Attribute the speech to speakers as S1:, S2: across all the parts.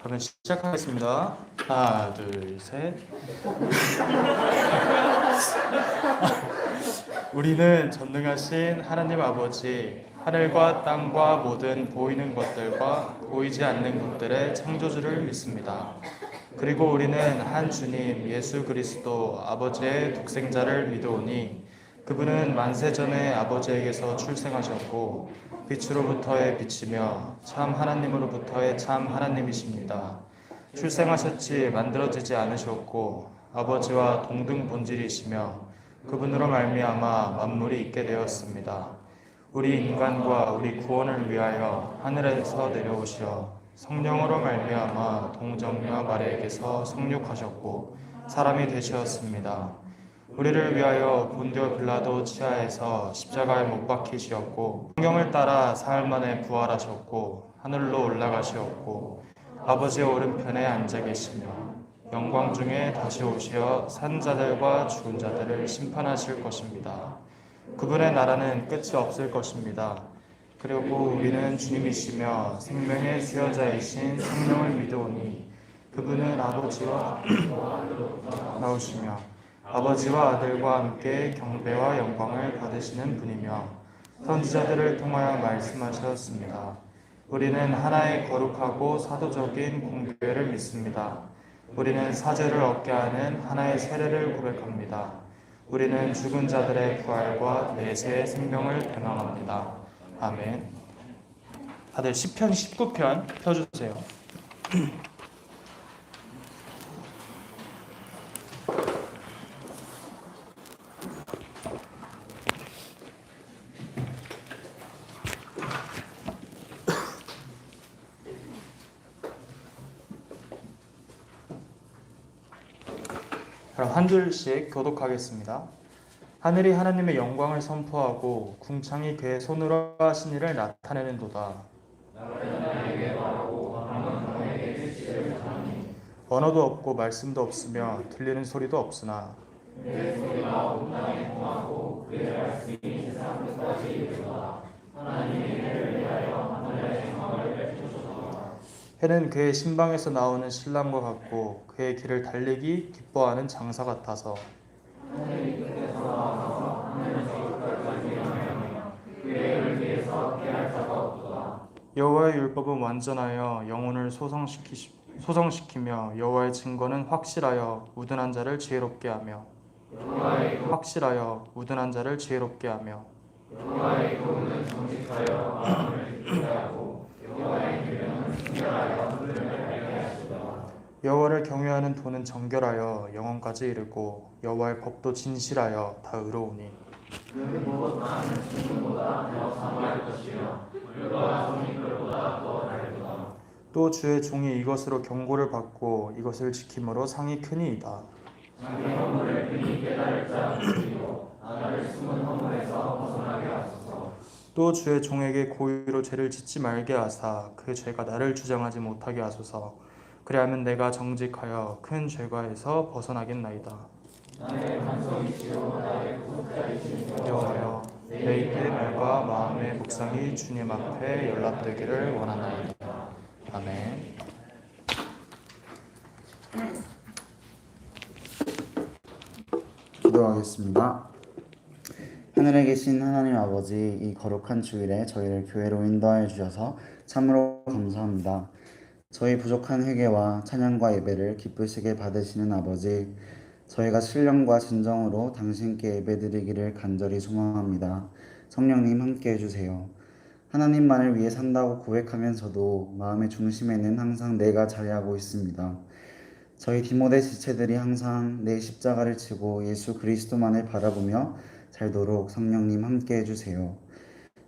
S1: 그러면 시작하겠습니다. 하나, 둘, 셋. 우리는 전능하신 하나님 아버지, 하늘과 땅과 모든 보이는 것들과 보이지 않는 것들의 창조주를 믿습니다. 그리고 우리는 한 주님 예수 그리스도 아버지의 독생자를 믿어오니 그분은 만세 전에 아버지에게서 출생하셨고 빛으로부터의 빛이며 참 하나님으로부터의 참 하나님이십니다. 출생하셨지 만들어지지 않으셨고 아버지와 동등 본질이시며 그분으로 말미암아 만물이 있게 되었습니다. 우리 인간과 우리 구원을 위하여 하늘에서 내려오시어 성령으로 말미암아 동정녀 마리에게서 성육하셨고 사람이 되셨습니다. 우리를 위하여 본디오 빌라도 치하에서 십자가에 못 박히시었고 성경을 따라 사흘 만에 부활하셨고 하늘로 올라가시었고 아버지의 오른편에 앉아 계시며 영광 중에 다시 오시어 산 자들과 죽은 자들을 심판하실 것입니다. 그분의 나라는 끝이 없을 것입니다. 그리고 우리는 주님이시며 생명의 수여자이신 성령을 믿어오니 그분은 아버지와 나오시며 아버지와 아들과 함께 경배와 영광을 받으시는 분이며 선지자들을 통하여 말씀하셨습니다. 우리는 하나의 거룩하고 사도적인 공교회를 믿습니다. 우리는 사죄를 얻게 하는 하나의 세례를 고백합니다. 우리는 죽은 자들의 부활과 내세의 생명을 변함합니다. 아멘. 다들 시편 19편 펴주세요. 그럼 한 줄씩 교독하겠습니다. 하늘이 하나님의 영광을 선포하고 궁창이 그의 손으로 하신 일을 나타내는도다. 언어도 없고 말씀도 없으며 들리는 소리도 없으나 해는 그의 신방에서 나오는 신랑과 같고 그의 길을 달리기 기뻐하는 장사 같아서 여호와의 율법은 완전하여 영혼을 소성시키며 여호와의 증거는 확실하여 우둔한 자를 지혜롭게 하며 여호와를 경외하는 도는 정결하여 영혼까지 이르고 여호와의 법도 진실하여 다 의로우니 또 주의 종이 이것으로 경고를 받고 이것을 지킴으로 상이 크니이다. 또 주의 종에게 고의로 죄를 짓지 말게 하사 그 죄가 나를 주장하지 못하게 하소서. 그리하면 내가 정직하여 큰 죄과에서 벗어나겠나이다. 여호와여, 내 입의 말과 마음의 묵상이 주님 앞에 연락되기를 원하나이다. 아멘.
S2: 기도하겠습니다. 하늘에 계신 하나님 아버지, 이 거룩한 주일에 저희를 교회로 인도하여 주셔서 참으로 감사합니다. 저희 부족한 회개와 찬양과 예배를 기쁘시게 받으시는 아버지, 저희가 신령과 진정으로 당신께 예배드리기를 간절히 소망합니다. 성령님 함께 해주세요. 하나님만을 위해 산다고 고백하면서도 마음의 중심에는 항상 내가 자리하고 있습니다. 저희 디모데 지체들이 항상 내 십자가를 지고 예수 그리스도만을 바라보며 살도록 성령님 함께 해주세요.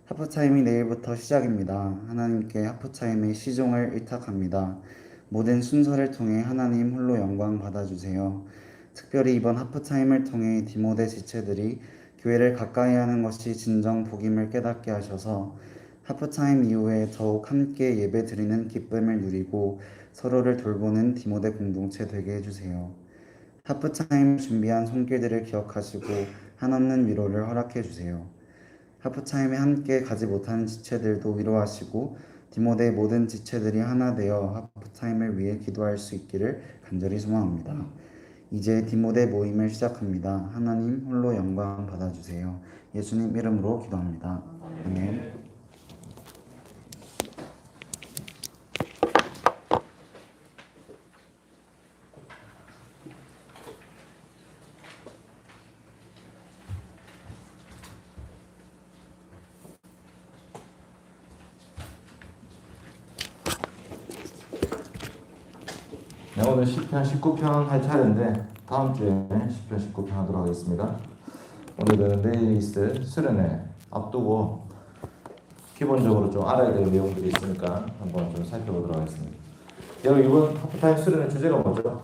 S2: 하프타임이 내일부터 시작입니다. 하나님께 하프타임의 시종을 의탁합니다. 모든 순서를 통해 하나님 홀로 영광 받아주세요. 특별히 이번 하프타임을 통해 디모데 지체들이 교회를 가까이 하는 것이 진정 복임을 깨닫게 하셔서 하프타임 이후에 더욱 함께 예배 드리는 기쁨을 누리고 서로를 돌보는 디모데 공동체 되게 해주세요. 하프타임 준비한 손길들을 기억하시고 한없는 위로를 허락해 주세요. 하프타임에 함께 가지 못하는 지체들도 위로하시고 디모데 모든 지체들이 하나 되어 하프타임을 위해 기도할 수 있기를 간절히 소망합니다. 이제 디모데 모임을 시작합니다. 하나님 홀로 영광 받아주세요. 예수님 이름으로 기도합니다. 아멘.
S3: 네, 오늘 시편 19편 할 차례인데 다음 주에 시편 19편 하도록 하겠습니다. 오늘은 내일 있을 수련회 앞두고 기본적으로 좀 알아야 될 내용들이 있으니까 한번 좀 살펴보도록 하겠습니다. 여러분 이번 하프타임 수련회 주제가 뭐죠?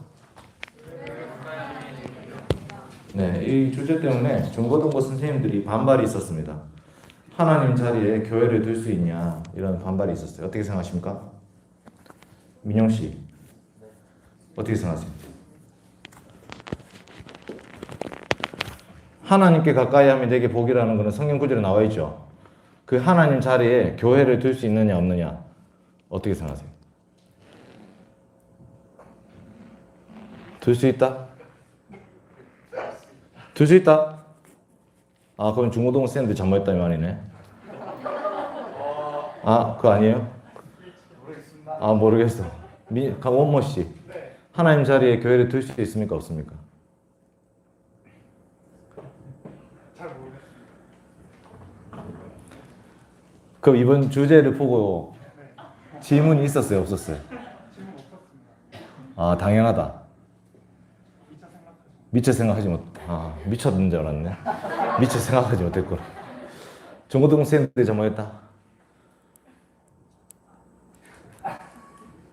S3: 네, 이 주제 때문에 중고등부 선생님들이 반발이 있었습니다. 하나님 자리에 교회를 둘 수 있냐 이런 반발이 있었어요. 어떻게 생각하십니까? 민영 씨. 어떻게 생각하세요? 하나님께 가까이 하면 내게 복이라는 것은 성경 구절에 나와 있죠. 그 하나님 자리에 교회를 둘 수 있느냐 없느냐 어떻게 생각하세요? 둘 수 있다? 둘 수 있다? 아 그럼 중고등 쌤들 잘못했다 이 말이네. 아 그거 아니에요? 아 모르겠어. 원모 씨. 하나님 자리에 교회를 둘 수 있습니까? 없습니까?
S4: 잘 모르겠습니다.
S3: 그럼 이번 주제를 보고 질문이 있었어요? 없었어요?
S4: 질문 없었습니다.
S3: 아 당연하다.
S4: 미처 생각하지
S3: 미처 생각하지 못. 아 미쳤는 줄 알았네. 미처 생각하지 못했구나. 중고등 쌤들이 잘못했다.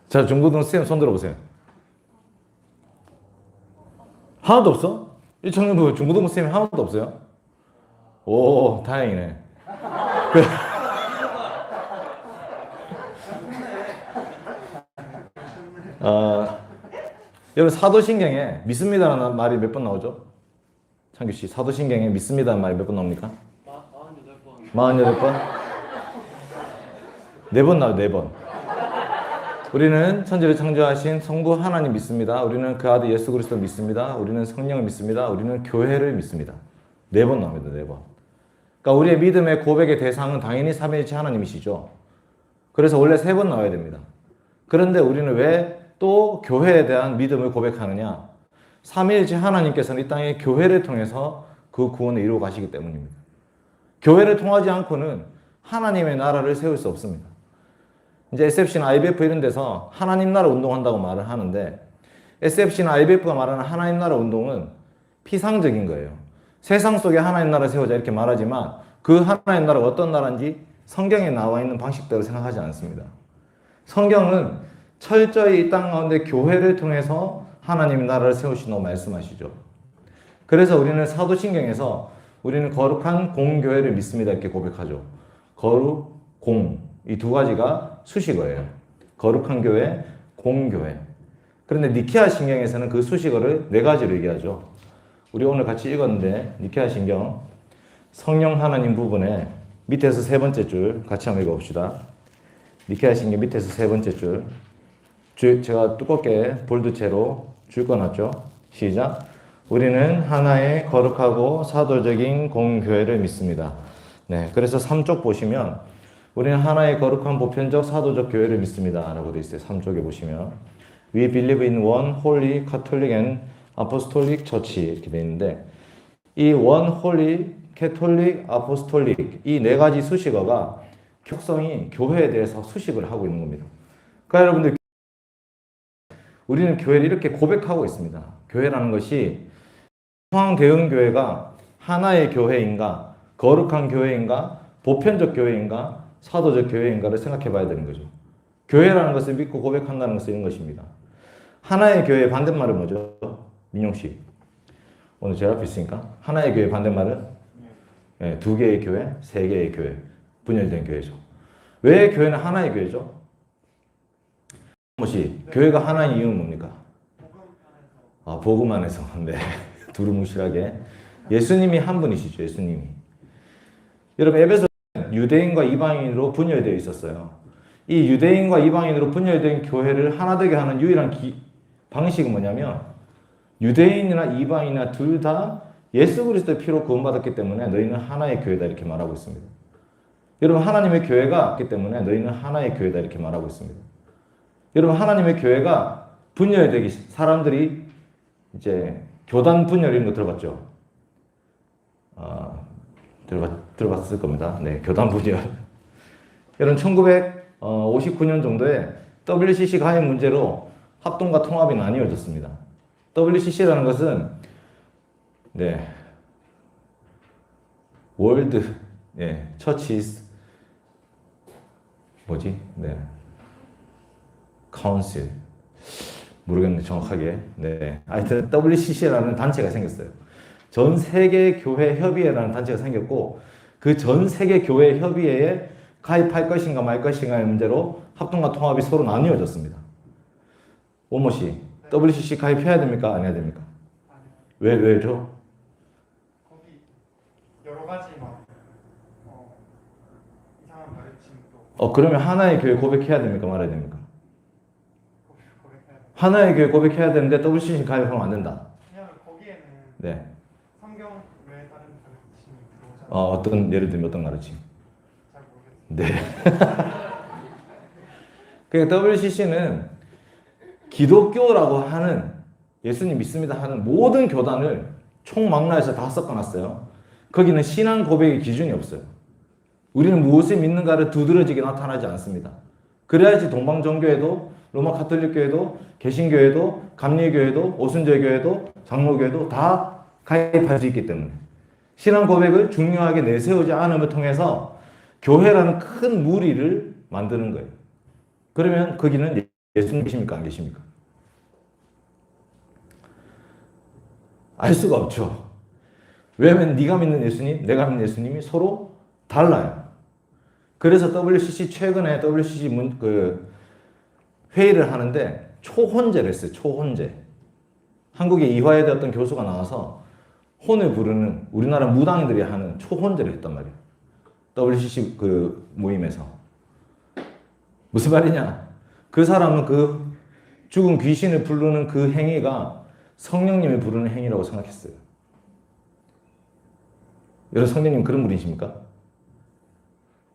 S3: 자 중고등 쌤 손 들어보세요. 하나도 없어? 1청년부 중고등부 쌤이 하나도 없어요? 오 다행이네. 여러분 사도신경에 믿습니다라는 말이 몇 번 나오죠? 창규씨 사도신경에 믿습니다라는 말이 몇 번 나옵니까? 48번 48번? 4번 나와요. 4번. 우리는 천지를 창조하신 성부 하나님 믿습니다. 우리는 그 아들 예수 그리스도 믿습니다. 우리는 성령을 믿습니다. 우리는 교회를 믿습니다. 4번 나옵니다. 4번. 그러니까 우리의 믿음의 고백의 대상은 당연히 삼위일체 하나님이시죠. 그래서 원래 3번 나와야 됩니다. 그런데 우리는 왜 또 교회에 대한 믿음을 고백하느냐? 삼위일체 하나님께서는 이 땅에 교회를 통해서 그 구원을 이루어 가시기 때문입니다. 교회를 통하지 않고는 하나님의 나라를 세울 수 없습니다. 이제 SFC나 IBF 이런 데서 하나님 나라 운동한다고 말을 하는데 SFC나 IBF가 말하는 하나님 나라 운동은 피상적인 거예요. 세상 속에 하나님 나라 세우자 이렇게 말하지만 그 하나님 나라가 어떤 나라인지 성경에 나와 있는 방식대로 생각하지 않습니다. 성경은 철저히 이 땅 가운데 교회를 통해서 하나님의 나라를 세우신다고 말씀하시죠. 그래서 우리는 사도신경에서 우리는 거룩한 공교회를 믿습니다 이렇게 고백하죠. 거룩, 공 이 두 가지가 수식어예요. 거룩한 교회, 공교회. 그런데 니케아 신경에서는 그 수식어를 4가지로 얘기하죠. 우리 오늘 같이 읽었는데 니케아 신경 성령 하나님 부분에 밑에서 3번째 줄 같이 한번 읽어봅시다. 니케아 신경 밑에서 3번째 줄. 제가 두껍게 볼드체로 줄 꺼놨죠. 시작. 우리는 하나의 거룩하고 사도적인 공교회를 믿습니다. 네, 그래서 3쪽 보시면 우리는 하나의 거룩한 보편적 사도적 교회를 믿습니다 라고 되어 있어요. 3쪽에 보시면 We believe in one holy Catholic and Apostolic Church 이렇게 되어 있는데 이 one holy Catholic Apostolic 이 4가지 수식어가 격성이 교회에 대해서 수식을 하고 있는 겁니다. 그러니까 여러분들 우리는 교회를 이렇게 고백하고 있습니다. 교회라는 것이 성황대응교회가 하나의 교회인가 거룩한 교회인가 보편적 교회인가 사도적 교회인가를 생각해 봐야 되는 거죠. 교회라는 것을 믿고 고백한다는 것은 이런 것입니다. 하나의 교회의 반대말은 뭐죠? 민용 씨. 오늘 제 앞에 있으니까. 하나의 교회의 반대말은? 네, 2개의 교회, 3개의 교회. 분열된 교회죠. 왜 교회는 하나의 교회죠? 뭐시 교회가 하나인 이유는 뭡니까? 아, 복음 안에서. 네. 두루뭉실하게. 예수님이 한 분이시죠. 예수님이. 여러분 에베소 유대인과 이방인으로 분열되어 있었어요. 이 유대인과 이방인으로 분열된 교회를 하나 되게 하는 유일한 방식은 뭐냐면 유대인이나 이방인이나 둘 다 예수 그리스도의 피로 구원받았기 때문에 너희는 하나의 교회다 이렇게 말하고 있습니다. 여러분 하나님의 교회가 있기 때문에 너희는 하나의 교회다 이렇게 말하고 있습니다. 여러분 하나님의 교회가 분열되기 사람들이 이제 교단 분열 이런 거 들어봤죠? 들어봤을 겁니다. 네, 교단 분열. 여러분 1959년 정도에 WCC 가입 문제로 합동과 통합이 나뉘어졌습니다. WCC라는 것은 네, 월드 처치스 뭐지? 네, 카운슬 모르겠는데 정확하게. 네, 하여튼 WCC라는 단체가 생겼어요. 전 세계 교회 협의회라는 단체가 생겼고 그 전 세계 교회 협의회에 가입할 것인가 말 것인가의 문제로 합동과 통합이 서로 나뉘어졌습니다. 원모 씨, WCC 가입해야 됩니까? 안 해야 됩니까? 왜죠?
S4: 거기 여러 가지 막 이상한 가르침도
S3: 그러면 하나의 교회 고백해야 됩니까? 말아야 됩니까?
S4: 고백해야 돼.
S3: 하나의 교회 고백해야 되는데 WCC 가입하면 안 된다.
S4: 그냥 거기에는
S3: 네.
S4: 성경 외에 다른 가르침이 들어오잖아요.
S3: 어떤 예를 들면 어떤 가르침?
S4: 잘 모르겠어요.
S3: 네. 그러니까 WCC는 기독교라고 하는 예수님 믿습니다 하는 모든 교단을 총망라해서 다 섞어놨어요. 거기는 신앙 고백의 기준이 없어요. 우리는 무엇을 믿는가를 두드러지게 나타나지 않습니다. 그래야지 동방정교회도 로마 가톨릭 교회도 개신교회도 감리교회도 오순절교회도 장로교회도 다 가입할 수 있기 때문에 신앙 고백을 중요하게 내세우지 않음을 통해서 교회라는 큰 무리를 만드는 거예요. 그러면 거기는 예수님 계십니까? 안 계십니까? 알 수가 없죠. 왜냐하면 네가 믿는 예수님, 내가 믿는 예수님이 서로 달라요. 그래서 WCC 최근에 WCC 회의를 하는데 초혼제를 했어요. 초혼제. 한국에 이화여대 어떤 교수가 나와서 혼을 부르는 우리나라 무당들이 하는 초혼제를 했단 말이에요. WCC 모임에서. 무슨 말이냐? 그 사람은 그 죽은 귀신을 부르는 그 행위가 성령님을 부르는 행위라고 생각했어요. 여러분 성령님 그런 분이십니까?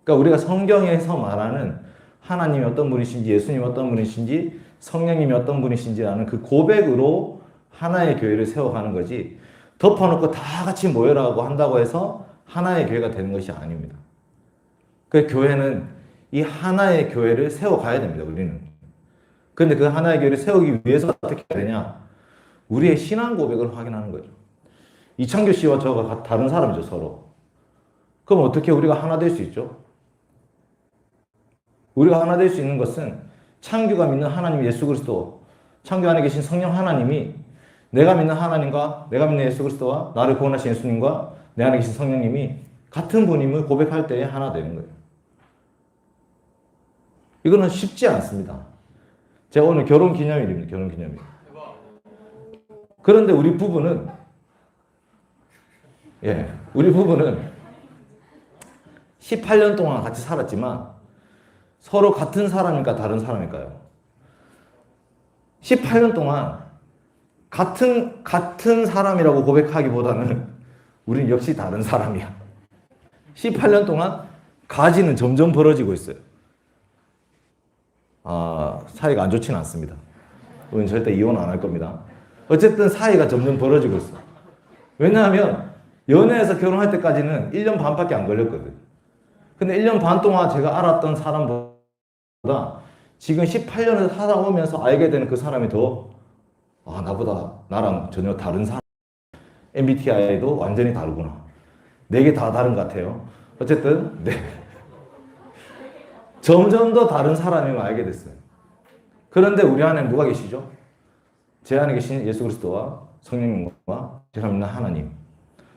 S3: 그러니까 우리가 성경에서 말하는 하나님이 어떤 분이신지 예수님이 어떤 분이신지 성령님이 어떤 분이신지라는 그 고백으로 하나의 교회를 세워가는 거지 덮어놓고 다 같이 모여라고 한다고 해서 하나의 교회가 되는 것이 아닙니다. 그 교회는 이 하나의 교회를 세워가야 됩니다. 우리는. 그런데 그 하나의 교회를 세우기 위해서 어떻게 해야 되냐? 우리의 신앙 고백을 확인하는 거죠. 이창규 씨와 저가 다른 사람이죠, 서로. 그럼 어떻게 우리가 하나 될 수 있죠? 우리가 하나 될 수 있는 것은 창규가 믿는 하나님 예수 그리스도, 창규 안에 계신 성령 하나님이 내가 믿는 하나님과 내가 믿는 예수 그리스도와 나를 구원하신 예수님과 내 안에 계신 성령님이 같은 분임을 고백할 때에 하나 되는 거예요. 이거는 쉽지 않습니다. 제가 오늘 결혼 기념일입니다. 결혼 기념일. 그런데 우리 부부는 우리 부부는 18년 동안 같이 살았지만 서로 같은 사람일까 다른 사람일까요? 18년 동안 같은 사람이라고 고백하기보다는 우리는 역시 다른 사람이야. 18년 동안 가지는 점점 벌어지고 있어요. 사이가 안 좋지는 않습니다. 우리는 절대 이혼 안 할 겁니다. 어쨌든 사이가 점점 벌어지고 있어. 왜냐하면 연애해서 결혼할 때까지는 1년 반밖에 안 걸렸거든. 근데 1년 반 동안 제가 알았던 사람보다 지금 18년을 살아오면서 알게 되는 그 사람이 더 나보다 나랑 전혀 다른 사람. MBTI도 완전히 다르구나. 4개 다 다른 것 같아요. 어쨌든 점점 더 다른 사람임을 알게 됐어요. 그런데 우리 안에 누가 계시죠? 제 안에 계신 예수 그리스도와 성령님과 제가 믿는 하나님.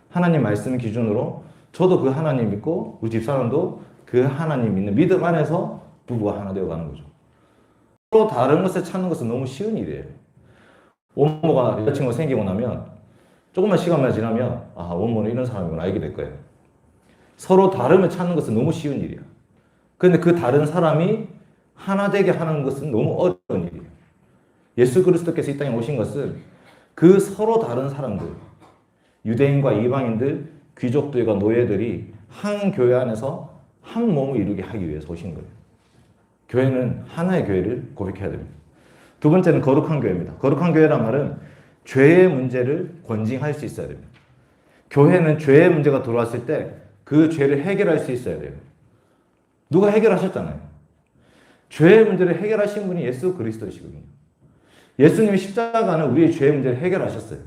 S3: 하나님 말씀 기준으로 저도 그 하나님 믿고 우리 집사람도 그 하나님 믿는 믿음 안에서 부부가 하나 되어가는 거죠. 서로 다른 것을 찾는 것은 너무 쉬운 일이에요. 원모가 여자친구가 생기고 나면 조금만 시간만 지나면 원모는 이런 사람이구나 알게 될 거예요. 서로 다름을 찾는 것은 너무 쉬운 일이야. 그런데 그 다른 사람이 하나 되게 하는 것은 너무 어려운 일이에요. 예수 그리스도께서 이 땅에 오신 것은 그 서로 다른 사람들, 유대인과 이방인들, 귀족들과 노예들이 한 교회 안에서 한 몸을 이루게 하기 위해서 오신 거예요. 교회는 하나의 교회를 고백해야 됩니다. 두 번째는 거룩한 교회입니다. 거룩한 교회란 말은 죄의 문제를 권징할 수 있어야 됩니다. 교회는 죄의 문제가 들어왔을 때 그 죄를 해결할 수 있어야 돼요. 누가 해결하셨잖아요. 죄의 문제를 해결하신 분이 예수 그리스도이시거든요. 예수님이 십자가는 우리의 죄의 문제를 해결하셨어요.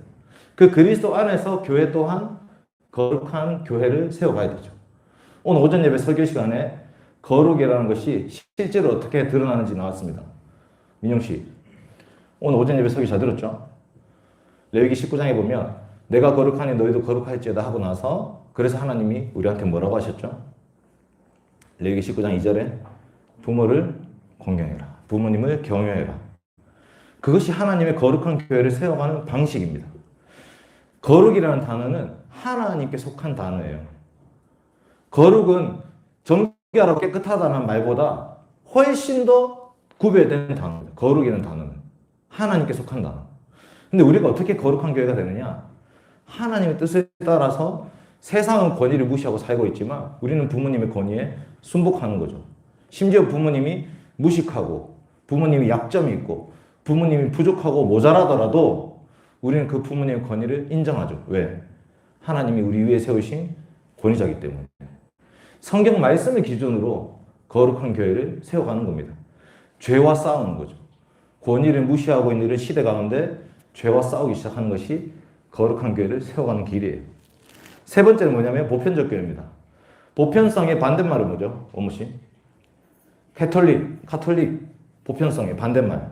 S3: 그 그리스도 안에서 교회 또한 거룩한 교회를 세워가야 되죠. 오늘 오전 예배 설교 시간에 거룩이라는 것이 실제로 어떻게 드러나는지 나왔습니다. 민영 씨, 오늘 오전 예배 설교 잘 들었죠? 레위기 19장에 보면 내가 거룩하니 너희도 거룩할지어다 하고 나서 그래서 하나님이 우리한테 뭐라고 하셨죠? 레위기 19장 2절에 부모를 공경해라. 부모님을 경외해라. 그것이 하나님의 거룩한 교회를 세워가는 방식입니다. 거룩이라는 단어는 하나님께 속한 단어예요. 거룩은 정결하고 깨끗하다는 말보다 훨씬 더 구별된 단어입니다. 거룩이라는 단어는 하나님께 속한 단어. 근데 우리가 어떻게 거룩한 교회가 되느냐? 하나님의 뜻에 따라서 세상은 권위를 무시하고 살고 있지만 우리는 부모님의 권위에 순복하는 거죠. 심지어 부모님이 무식하고 부모님이 약점이 있고 부모님이 부족하고 모자라더라도 우리는 그 부모님의 권위를 인정하죠. 왜? 하나님이 우리 위에 세우신 권위자이기 때문에. 성경 말씀을 기준으로 거룩한 교회를 세워가는 겁니다. 죄와 싸우는 거죠. 권위를 무시하고 있는 이런 시대 가운데 죄와 싸우기 시작하는 것이 거룩한 교회를 세워가는 길이에요. 세 번째는 뭐냐면 보편적 교회입니다. 보편성의 반대말은 뭐죠? 원무 씨? 카톨릭, 보편성의 반대말.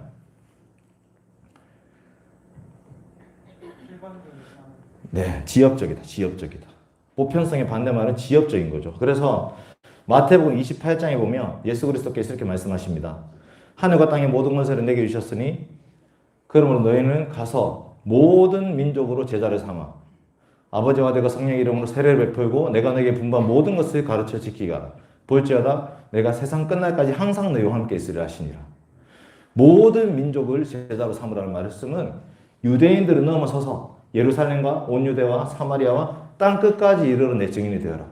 S3: 네, 지역적이다. 보편성의 반대말은 지역적인 거죠. 그래서 마태복음 28장에 보면 예수 그리스도께서 이렇게 말씀하십니다. 하늘과 땅의 모든 것을 내게 주셨으니 그러므로 너희는 가서 모든 민족으로 제자를 삼아 아버지와 내가 성령의 이름으로 세례를 베풀고 내가 너에게 분부한 모든 것을 가르쳐 지키라. 볼지어다 내가 세상 끝날까지 항상 너희와 함께 있으리라 하시니라. 모든 민족을 제자로 삼으라는 말씀은 유대인들을 넘어서서 예루살렘과 온 유대와 사마리아와 땅 끝까지 이르러 내 증인이 되어라.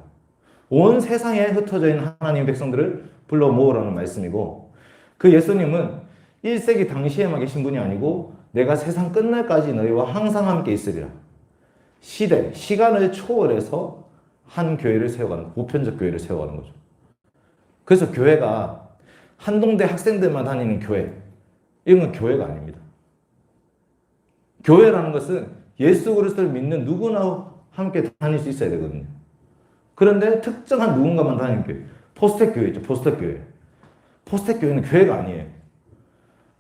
S3: 온 세상에 흩어져 있는 하나님의 백성들을 불러 모으라는 말씀이고 그 예수님은 1세기 당시에만 계신 분이 아니고 내가 세상 끝날까지 너희와 항상 함께 있으리라. 시간을 초월해서 한 교회를 세워가는, 보편적 교회를 세워가는 거죠. 그래서 교회가 한동대 학생들만 다니는 교회, 이런 건 교회가 아닙니다. 교회라는 것은 예수 그리스도를 믿는 누구나 함께 다닐 수 있어야 되거든요. 그런데 특정한 누군가만 다니는 교회, 포스텍 교회 있죠, 포스텍 교회. 포스텍 교회는 교회가 아니에요.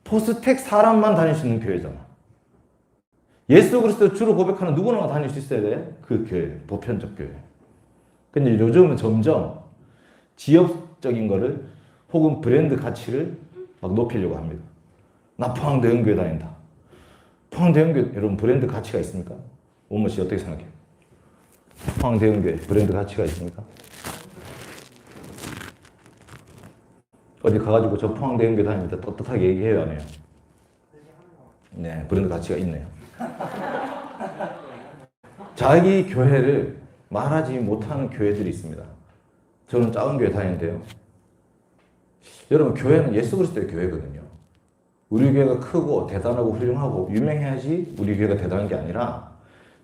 S3: 포스텍 사람만 다닐 수 있는 교회잖아. 예수 그리스도를 주로 고백하는 누구나 다닐 수 있어야 돼. 그 교회, 보편적 교회. 근데 요즘은 점점 지역적인 거를 혹은 브랜드 가치를 막 높이려고 합니다. 나 포항대형교회 다닌다. 포항대형교회 여러분 브랜드 가치가 있습니까? 원모 씨 어떻게 생각해요? 포항대형교회 브랜드 가치가 있습니까? 어디 가가지고 저 포항대형교회 다닙니다. 떳떳하게 얘기해요, 안 해요? 네, 브랜드 가치가 있네요. 자기 교회를 말하지 못하는 교회들이 있습니다. 저는 작은 교회 다니는데요. 여러분, 교회는 예수 그리스도의 교회거든요. 우리 교회가 크고 대단하고 훌륭하고 유명해야지 우리 교회가 대단한 게 아니라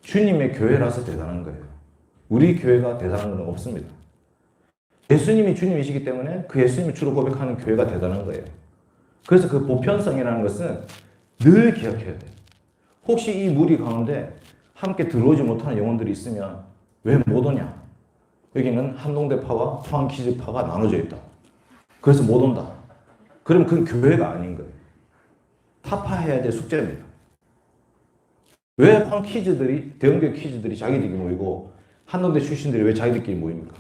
S3: 주님의 교회라서 대단한 거예요. 우리 교회가 대단한 건 없습니다. 예수님이 주님이시기 때문에 그 예수님을 주로 고백하는 교회가 대단한 거예요. 그래서 그 보편성이라는 것은 늘 기억해야 돼요. 혹시 이 무리 가운데 함께 들어오지 못하는 영혼들이 있으면 왜 못 오냐? 여기는 한동대파와 포항키즈파가 나눠져 있다. 그래서 못 온다. 그럼 그건 교회가 아닌 거예요. 타파해야 될 숙제입니다. 왜 포항키즈들이, 대형교회 키즈들이 자기들끼리 모이고 한동대 출신들이 왜 자기들끼리 모입니까?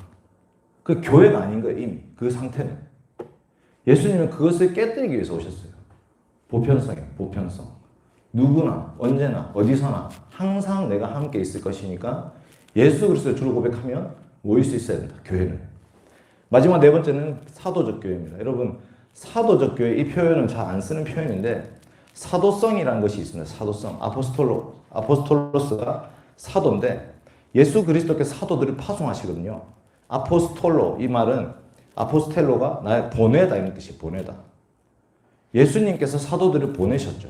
S3: 그 교회가 아닌 거예요, 이미. 그 상태는. 예수님은 그것을 깨뜨리기 위해서 오셨어요. 보편성이에요, 보편성. 누구나, 언제나, 어디서나 항상 내가 함께 있을 것이니까 예수 그리스도를 주로 고백하면 모일 수 있어야 된다, 교회는. 마지막 네 번째는 사도적 교회입니다. 여러분, 사도적 교회 이 표현은 잘 안 쓰는 표현인데 사도성이라는 것이 있습니다. 사도성. 아포스톨로스가 사도인데 예수 그리스도께서 사도들을 파송하시거든요. 아포스톨로 이 말은 아포스텔로가 나의 보내다 이런 뜻이 보내다. 예수님께서 사도들을 보내셨죠.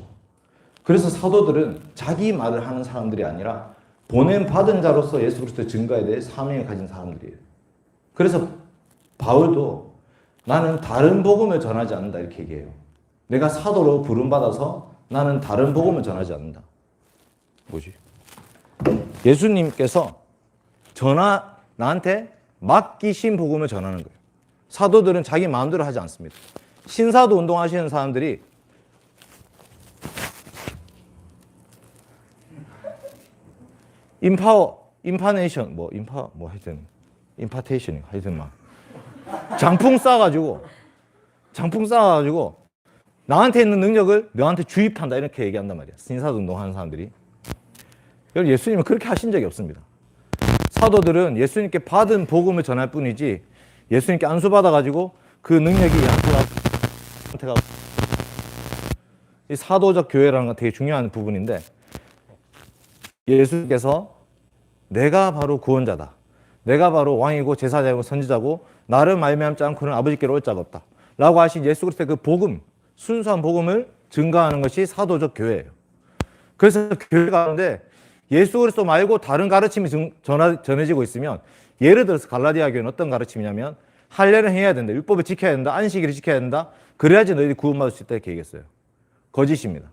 S3: 그래서 사도들은 자기 말을 하는 사람들이 아니라 보냄 받은 자로서 예수 그리스도의 증거에 대해 사명을 가진 사람들이에요. 그래서 바울도 나는 다른 복음을 전하지 않는다 이렇게 얘기해요. 내가 사도로 부름받아서 나는 다른 복음을 전하지 않는다. 뭐지? 예수님께서 나한테 맡기신 복음을 전하는 거예요. 사도들은 자기 마음대로 하지 않습니다. 신사도 운동하시는 사람들이 임파테이션 하여튼 막 장풍 쏴가지고 나한테 있는 능력을 너한테 주입한다 이렇게 얘기한단 말이야. 신사도 운동하는 사람들이. 여러분 예수님은 그렇게 하신 적이 없습니다. 사도들은 예수님께 받은 복음을 전할 뿐이지 예수님께 안수 받아가지고 그 능력이 양수한테가 이 사도적 교회라는 건 되게 중요한 부분인데 예수님께서 내가 바로 구원자다. 내가 바로 왕이고 제사장이고 선지자고 나를 말미암지 않고는 아버지께로 올 자가 없다. 라고 하신 예수 그리스도의 그 복음, 순수한 복음을 증거하는 것이 사도적 교회예요. 그래서 교회 가운데 예수 그리스도 말고 다른 가르침이 전해지고 있으면 예를 들어서 갈라디아 교회는 어떤 가르침이냐면 할례를 해야 된다. 율법을 지켜야 된다. 안식일을 지켜야 된다. 그래야지 너희들이 구원받을 수 있다 이렇게 얘기했어요. 거짓입니다.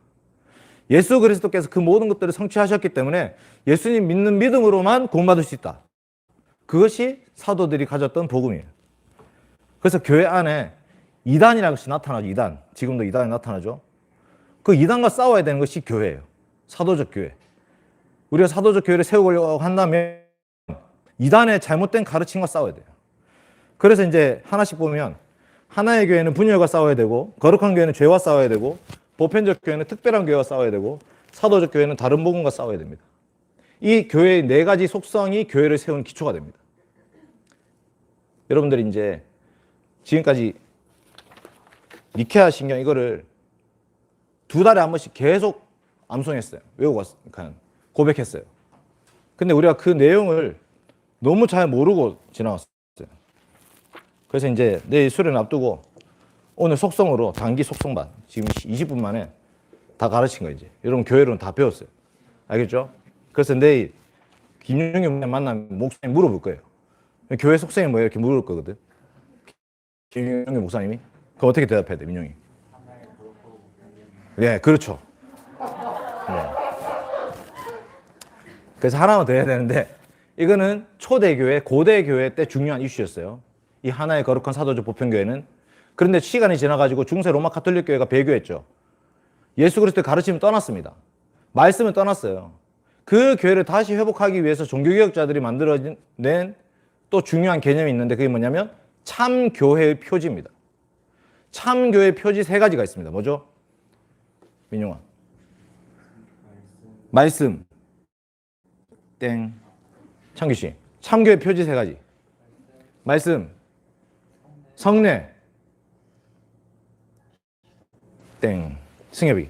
S3: 예수 그리스도께서 그 모든 것들을 성취하셨기 때문에 예수님 믿는 믿음으로만 구원받을 수 있다. 그것이 사도들이 가졌던 복음이에요. 그래서 교회 안에 이단이라는 것이 나타나죠. 이단. 지금도 이단이 나타나죠. 그 이단과 싸워야 되는 것이 교회예요. 사도적 교회. 우리가 사도적 교회를 세우려고 한다면 이단의 잘못된 가르침과 싸워야 돼요. 그래서 이제 하나씩 보면 하나의 교회는 분열과 싸워야 되고 거룩한 교회는 죄와 싸워야 되고 보편적 교회는 특별한 교회와 싸워야 되고 사도적 교회는 다른 복음과 싸워야 됩니다. 이 교회의 네 가지 속성이 교회를 세우는 기초가 됩니다. 여러분들이 이제 지금까지 니케아 신경 이거를 2달에 한 번씩 계속 암송했어요. 외우고 왔어요. 고백했어요. 근데 우리가 그 내용을 너무 잘 모르고 지나갔어요. 그래서 이제 내일 수련을 앞두고 오늘 속성으로 단기 속성반 지금 20분 만에 다 가르친 거예요. 이제 여러분 교회로는 다 배웠어요. 알겠죠? 그래서 내일 김용희 목사님 만나면 목사님 물어볼 거예요. 교회 속성이 뭐예요? 이렇게 물을 거거든. 김용희 목사님이 그럼 어떻게 대답해야 돼, 민용이? 네, 그렇죠. 네. 그래서 하나만 더 해야 되는데 이거는 초대교회, 고대교회 때 중요한 이슈였어요. 이 하나의 거룩한 사도적 보편교회는. 그런데 시간이 지나가지고 중세 로마 가톨릭 교회가 배교했죠. 예수 그리스도의 가르침을 떠났습니다. 말씀을 떠났어요. 그 교회를 다시 회복하기 위해서 종교개혁자들이 만들어낸 또 중요한 개념이 있는데 그게 뭐냐면 참교회의 표지입니다. 참교회의 표지 3가지가 있습니다. 뭐죠? 민용아. 말씀. 땡. 창규 씨. 참교회 표지 3가지. 말씀. 성례. 땡. 승엽이.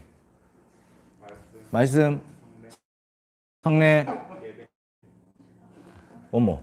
S3: 말씀. 성례. 원모.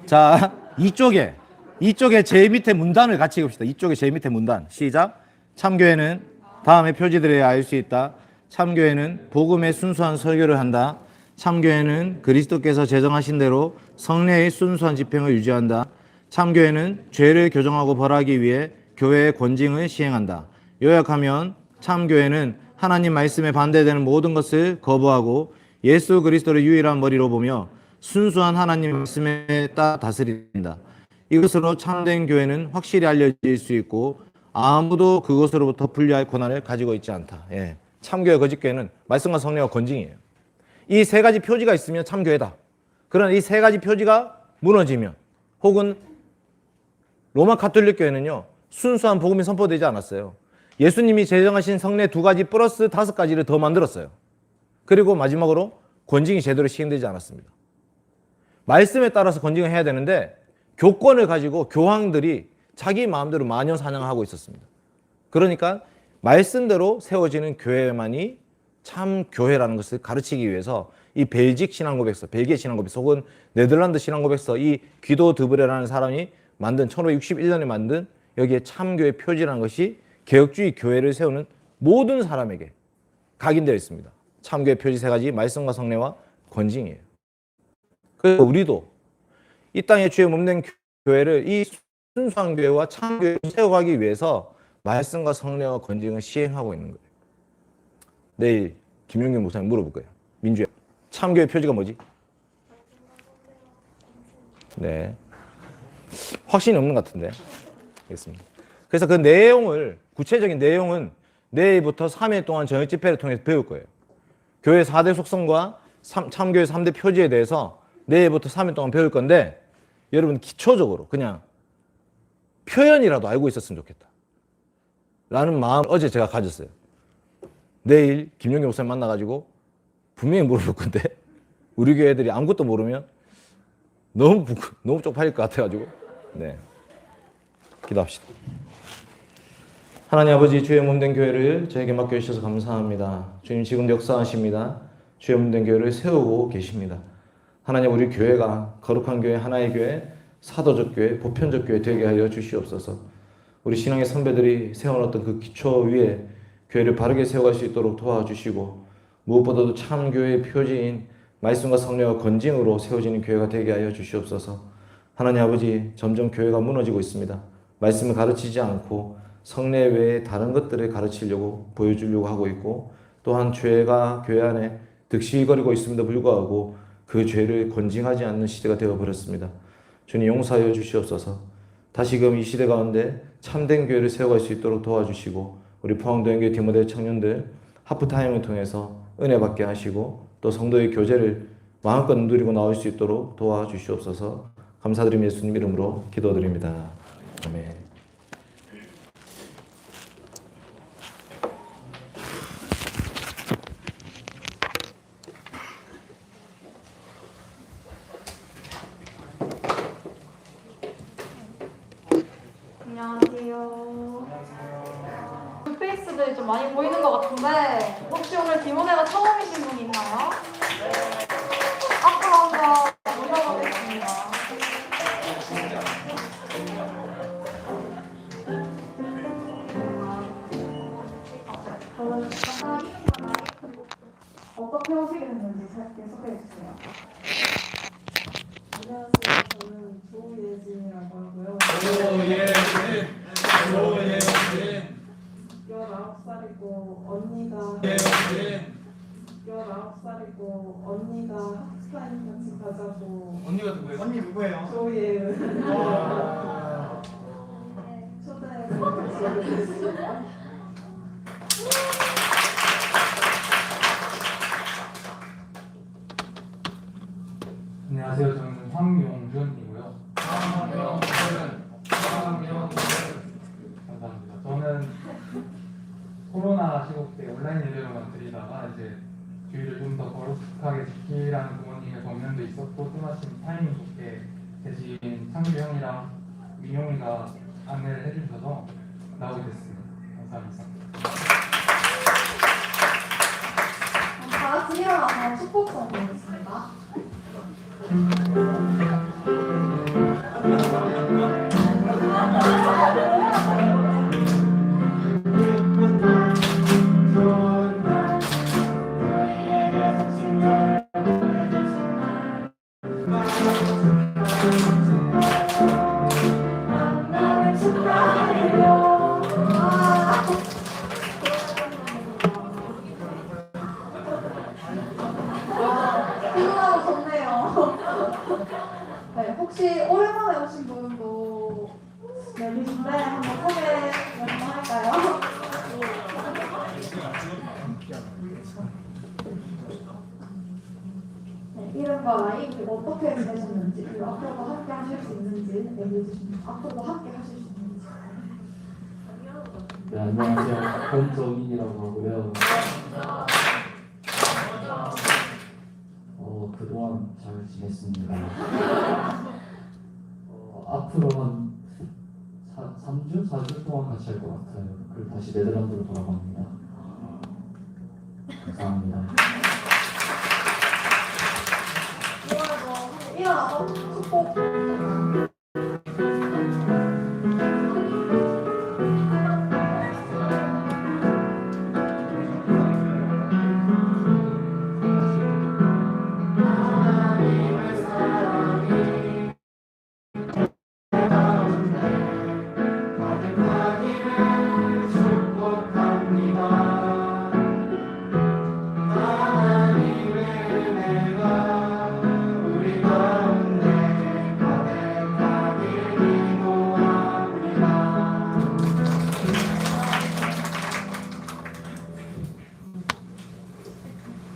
S3: 자, 이쪽에 제일 밑에 문단을 같이 읽읍시다. 이쪽에 제일 밑에 문단. 시작. 참교회는 다음의 표지들에 알 수 있다. 참교회는 복음의 순수한 설교를 한다. 참교회는 그리스도께서 제정하신 대로 성례의 순수한 집행을 유지한다. 참교회는 죄를 교정하고 벌하기 위해 교회의 권징을 시행한다. 요약하면 참교회는 하나님 말씀에 반대되는 모든 것을 거부하고 예수 그리스도를 유일한 머리로 보며 순수한 하나님 말씀에 따라 다스린다. 이것으로 참된 교회는 확실히 알려질 수 있고 아무도 그것으로부터 분리할 권한을 가지고 있지 않다. 예. 참교회 거짓교회는 말씀과 성례와 권징이에요. 이 3가지 표지가 있으면 참교회다. 그러나 이 3가지 표지가 무너지면 혹은 로마 가톨릭 교회는요 순수한 복음이 선포되지 않았어요. 예수님이 제정하신 성례 2가지 플러스 5가지를 더 만들었어요. 그리고 마지막으로 권징이 제대로 시행되지 않았습니다. 말씀에 따라서 권징을 해야 되는데 교권을 가지고 교황들이 자기 마음대로 마녀사냥하고 있었습니다. 그러니까 말씀대로 세워지는 교회만이 참 교회라는 것을 가르치기 위해서 이 벨직 신앙고백서, 벨기에 신앙고백서 혹은 네덜란드 신앙고백서, 이 귀도 드브레라는 사람이 만든 1561년에 만든 여기에 참교회 표지라는 것이 개혁주의 교회를 세우는 모든 사람에게 각인되어 있습니다. 참교회 표지 3가지, 말씀과 성례와 권징이에요. 그래서 우리도 이 땅의 주의 몸된 교회를 이 순수한 교회와 참교회를 세워가기 위해서 말씀과 성례와 권징을 시행하고 있는 거예요. 내일 김용균 목사님 물어볼 거예요. 민주야, 참교회 표지가 뭐지? 네, 확신이 없는 것 같은데. 알겠습니다. 그래서 그 내용을, 구체적인 내용은 내일부터 3일 동안 저녁 집회를 통해서 배울 거예요. 교회 4대 속성과 참교회 3대 표지에 대해서 내일부터 3일 동안 배울 건데, 여러분 기초적으로 그냥 표현이라도 알고 있었으면 좋겠다 라는 마음 어제 제가 가졌어요. 내일 김용기 목사님 만나가지고 분명히 물어볼 건데 우리 교회 애들이 아무것도 모르면 너무 쪽팔릴 것 같아가지고. 네, 기도합시다. 하나님 아버지, 주의 몸된 교회를 저에게 맡겨주셔서 감사합니다. 주님, 지금 역사하십니다. 주의 몸된 교회를 세우고 계십니다. 하나님, 우리 교회가 거룩한 교회, 하나의 교회, 사도적 교회, 보편적 교회 되게 하여 주시옵소서. 우리 신앙의 선배들이 세워놓았던 그 기초 위에 교회를 바르게 세워갈 수 있도록 도와주시고, 무엇보다도 참 교회의 표지인 말씀과 성례와 권징으로 세워지는 교회가 되게 하여 주시옵소서. 하나님 아버지, 점점 교회가 무너지고 있습니다. 말씀을 가르치지 않고 성례 외에 다른 것들을 가르치려고 보여주려고 하고 있고, 또한 죄가 교회 안에 득실거리고 있음에도 불구하고 그 죄를 권징하지 않는 시대가 되어버렸습니다. 주님, 용서하여 주시옵소서. 다시금 이 시대 가운데 참된 교회를 세워갈 수 있도록 도와주시고, 우리 포항도연교회 디모데 청년들 하프타임을 통해서 은혜 받게 하시고, 또 성도의 교제를 마음껏 누리고 나올 수 있도록 도와주시옵소서. 감사드리며 예수님 이름으로 기도드립니다. 아멘.
S5: 안녕하세요. 페이스들이 좀 많이 보이는 것 같은데 혹시 오늘 디모데가 처음이신 분 있나요? 앞으로 한번 모셔보겠습니다. 저는 잠깐 어떻게 오시게 됐는지 짧게 소개해주세요.
S6: 안녕하세요. 저는 조예진이라고 하고요.
S7: 조예진
S6: 19살이고 언니가
S7: 예진
S6: 19살이고 언니가 학사인 같이 가자고
S7: 언니가 누구예요?
S4: 언니 누구예요?
S6: 조예은
S4: 와.
S6: 초대해서 같이 오게 됐습니다.
S7: 안녕하세요. 저는 황용준이고요. 감사합니다. 저는 코로나 시국 때 온라인 예배로만 드리다가 이제 주의를 좀 더 거룩하게 지키라는 부모님의 권면도 있었고, 또 마침 타이밍 좋게 대신 창규 형이랑 민용이가 안내를 해주셔서 나오게 됐습니다. 감사합니다.
S5: 다 같이 일어나서 축복성 보겠습니다. 훈훈하고 좋네요. 네, 혹시 오랜만에 오신 분도 계신데 한번 소개 몇번 할까요? 네, 이름과 나이 그리고 어떻게 지내셨는지, 그리고 앞으로도 함께 하실 수 있는지 얘기해 주시면 앞으로도 함께 하실 수 있는지.
S8: 네, 안녕하세요. 권정인이라고 하고요. 그동안 잘 지냈습니다. 앞으로 한 3주? 4주 동안 같이 할 것 같아요. 그리고 다시 네덜란드로 돌아갑니다. 감사합니다.
S5: 이번에도 일어나서 축복.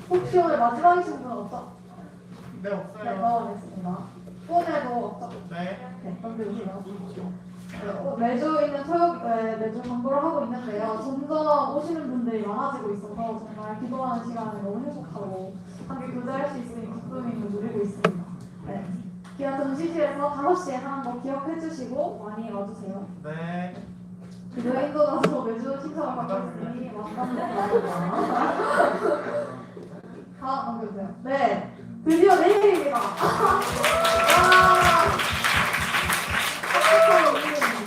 S5: 혹시 오늘 마지막이신 분 없죠?
S4: 네,
S5: 네,
S4: 없어요.
S5: 넣어보겠습니다. 오늘도 없죠?
S4: 네.
S5: 네, 넘겨주세요. 매주 있는 토요일에 매주 광고를 하고 있는데요. 점점 오시는 분들이 많아지고 있어서 정말 기도하는 시간을 너무 행복하고 함께 교제할 수 있으니 기쁨을 누리고 있습니다. 네. 기아 전시실에서 5시에 하는 거 기억해 주시고 많이 와주세요.
S4: 네.
S5: 여행도 가서 매주 신청을 받고 있으니 만나봅니다. 다 넘겨주세요. 네, 드디어 내일입니다.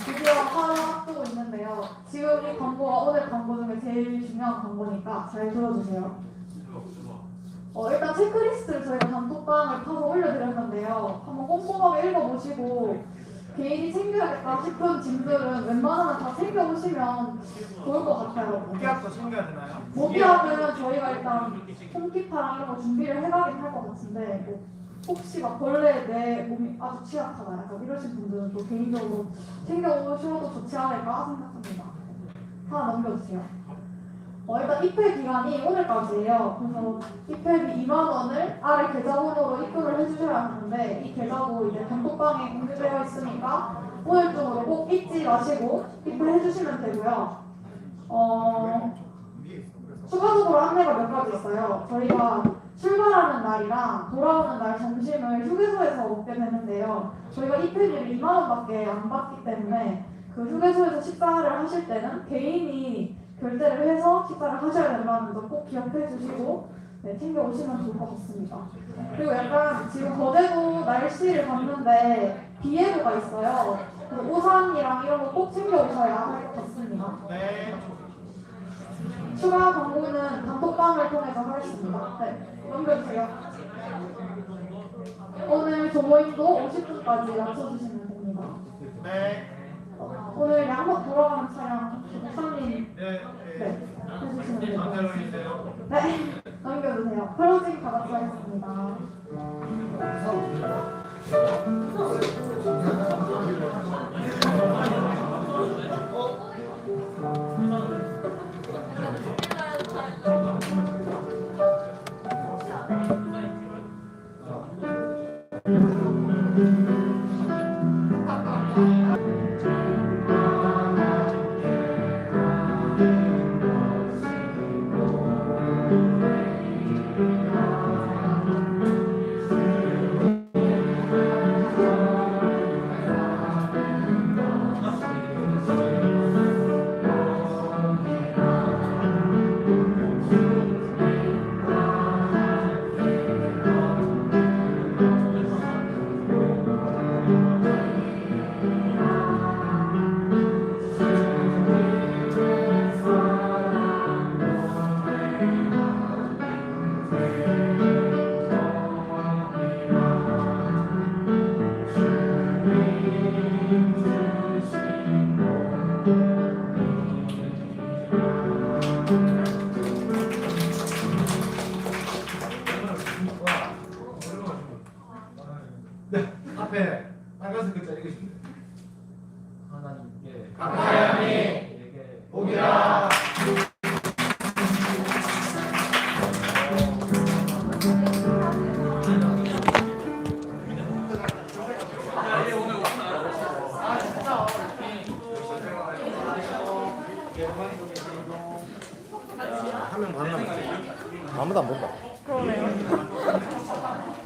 S5: 드디어 하루 앞두고 있는데요. 지금 이 광고가 오늘 광고 중에 제일 중요한 광고니까 잘 들어주세요. 일단 체크리스트를 저희가 단톡방을 타서 올려드렸는데요. 한번 꼼꼼하게 읽어보시고 개인이 챙겨야겠다 싶은 짐들은 웬만하면 다 챙겨오시면 좋을 것 같아요.
S4: 목약도 챙겨야 되나요?
S5: 목약은 저희가 일단 홈기파랑 이런 거 준비를 해가긴 할 것 같은데 뭐 혹시 막 벌레에 내 몸이 아주 취약하다 약간 이러신 분들은 또 개인적으로 챙겨오셔도 좋지 않을까 생각합니다. 하나 넘겨주세요. 일단 입회 기간이 오늘까지예요. 그래서 입회비 2만 원을 아래 계좌번호로 입금을 해주셔야 하는데 이 계좌도 이제 단톡방에 공개되어 있으니까 오늘 중으로 꼭 잊지 마시고 입회해 주시면 되고요. 추가적으로 안내가 몇 가지 있어요. 저희가 출발하는 날이랑 돌아오는 날 점심을 휴게소에서 먹게 되는데요. 저희가 입회비를 2만 원밖에 안 받기 때문에 그 휴게소에서 식사를 하실 때는 개인이 결제를 해서 식사를 하셔야 된다는 점 꼭 기억해 주시고 네, 챙겨 오시면 좋을 것 같습니다. 그리고 약간 지금 거제도 날씨를 봤는데 비 예보가 있어요. 그래서 우산이랑 이런 거 꼭 챙겨 오셔야 할 것 같습니다.
S4: 네.
S5: 추가 광고는 단톡방을 통해서 하겠습니다. 네, 넘겨주세요. 오늘 조모임도 50분까지 맞춰주시면 됩니다.
S4: 네.
S5: 오늘 양복 돌아가는 차량 목사님
S4: 네.
S5: 네, 해주시면 됩니다.
S4: 안녕하세요.
S5: 네, 넘겨주세요. 클로징 다 같이 하겠습니다.
S4: 네. 앞에 빨간색 글자 읽으시면 돼요.
S8: 하나님께
S4: 가까이